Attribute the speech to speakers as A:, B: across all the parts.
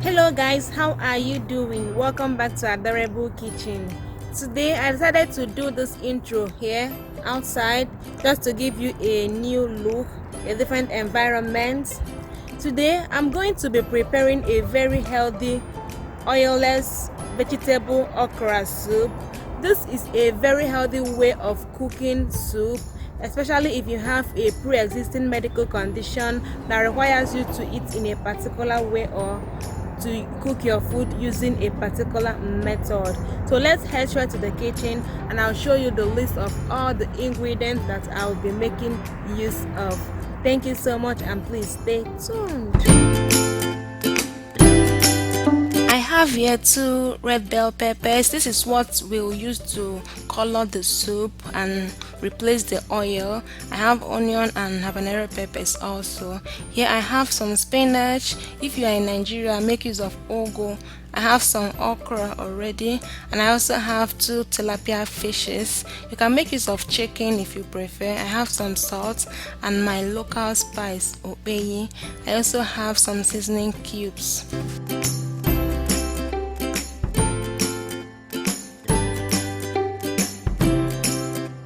A: Hello guys, how are you doing? Welcome back to Adorable Kitchen. Today I decided to do this intro here outside just to give you a new look, a different environment. Today I'm going to be preparing a very healthy oilless vegetable okra soup. This is a very healthy way of cooking soup, especially if you have a pre-existing medical condition that requires you to eat in a particular way or to cook your food using a particular method. So let's head straight to the kitchen and I'll show you the list of all the ingredients that I'll be making use of. Thank you so much and please stay tuned. I have here 2 red bell peppers. This is what we'll use to color the soup and replace the oil. I have onion and habanero peppers also. Here I have some spinach. If you are in Nigeria, make use of ugu. I have some okra already, and I also have 2 tilapia fishes. You can make use of chicken if you prefer. I have some salt and my local spice obeyi. I also have some seasoning cubes.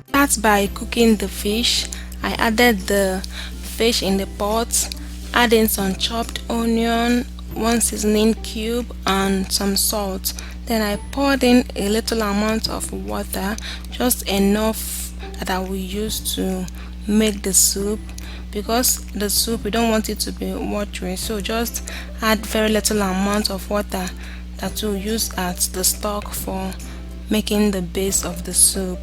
A: Start by cooking the fish. I added the fish in the pot, add in some chopped onion, 1 seasoning cube and some salt. Then I poured in a little amount of water, just enough that I will use to make the soup, because the soup we don't want it to be watery, so just add very little amount of water that we'll use as the stock for making the base of the soup.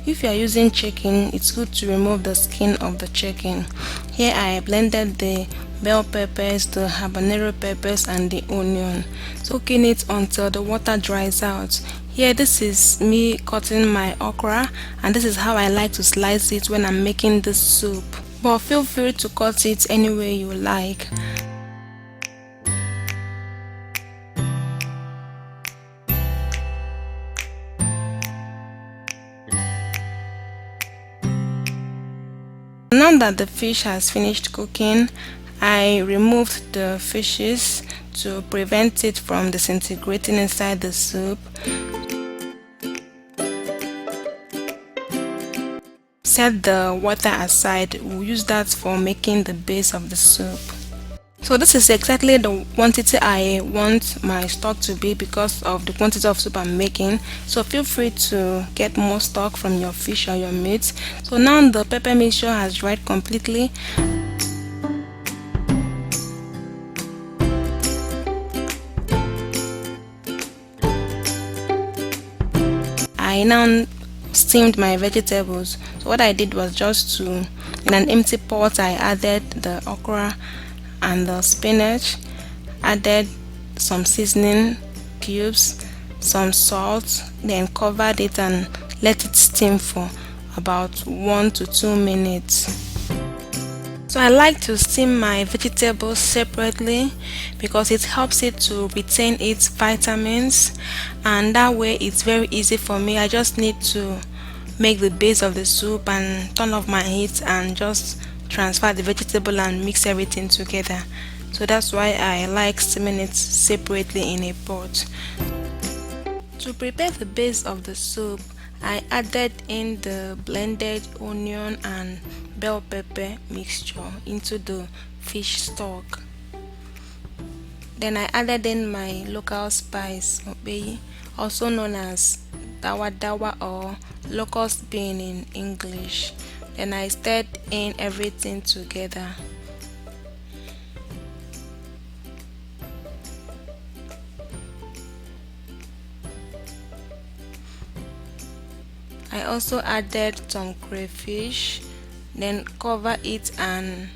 A: If you are using chicken, it's good to remove the skin of the chicken. Here I blended the bell peppers, the habanero peppers and the onion, cooking it until the water dries out. Here this is me cutting my okra, and this is how I like to slice it when I'm making this soup, but feel free to cut it any way you like. Now that the fish has finished cooking, I removed the fishes to prevent it from disintegrating inside the soup. Set the water aside. We'll use that for making the base of the soup. So this is exactly the quantity I want my stock to be because of the quantity of soup I'm making. So feel free to get more stock from your fish or your meat. So now the pepper mixture has dried completely. I now steamed my vegetables. So what I did was just to, in an empty pot, I added the okra and the spinach, added some seasoning cubes, some salt, then covered it and let it steam for about 1 to 2 minutes. So I like to steam my vegetables separately because it helps it to retain its vitamins, and that way it's very easy for me. I just need to make the base of the soup and turn off my heat and just transfer the vegetable and mix everything together. So that's why I like steaming it separately in a pot. To prepare the base of the soup, I added in the blended onion and bell pepper mixture into the fish stock. Then I added in my local spice obeyi, also known as dawa dawa or locust bean in English. Then I stirred in everything together. I also added some crayfish, then cover it and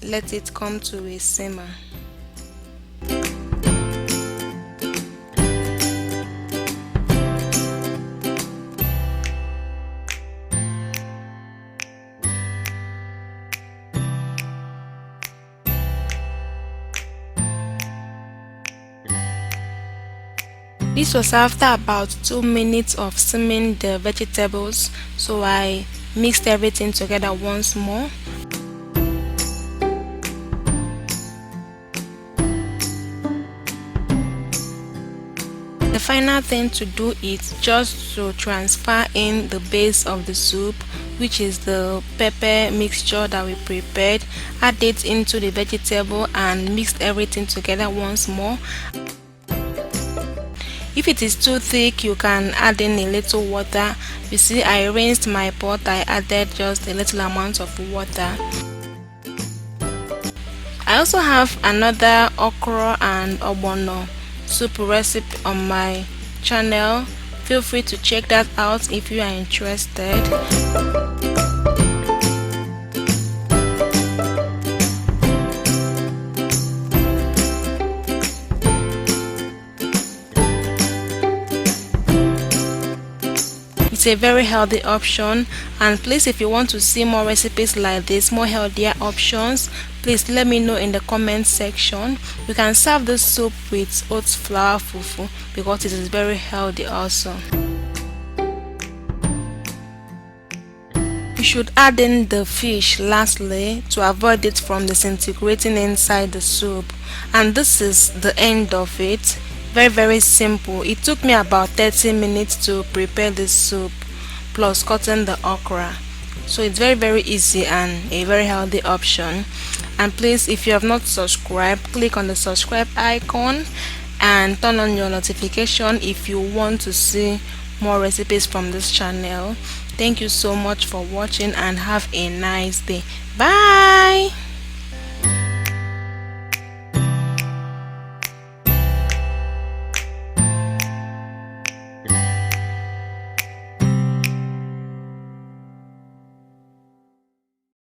A: let it come to a simmer. This was after about 2 minutes of steaming the vegetables, so I mixed everything together once more. The final thing to do is just to transfer in the base of the soup, which is the pepper mixture that we prepared. Add it into the vegetable and mix everything together once more. If it is too thick, you can add in a little water. You see, I rinsed my pot. I added just a little amount of water. I also have another okra and ogbono soup recipe on my channel. Feel free to check that out if you are interested. It's a very healthy option, and please, if you want to see more recipes like this, more healthier options, please let me know in the comment section. You can serve this soup with oats flour fufu because it is very healthy also. You should add in the fish lastly to avoid it from disintegrating inside the soup. And this is the end of it. Very simple. It took me about 30 minutes to prepare this soup plus cutting the okra. So it's very easy and a very healthy option. And please, if you have not subscribed, click on the subscribe icon and turn on your notification if you want to see more recipes from this channel. Thank you so much for watching and have a nice day. Bye.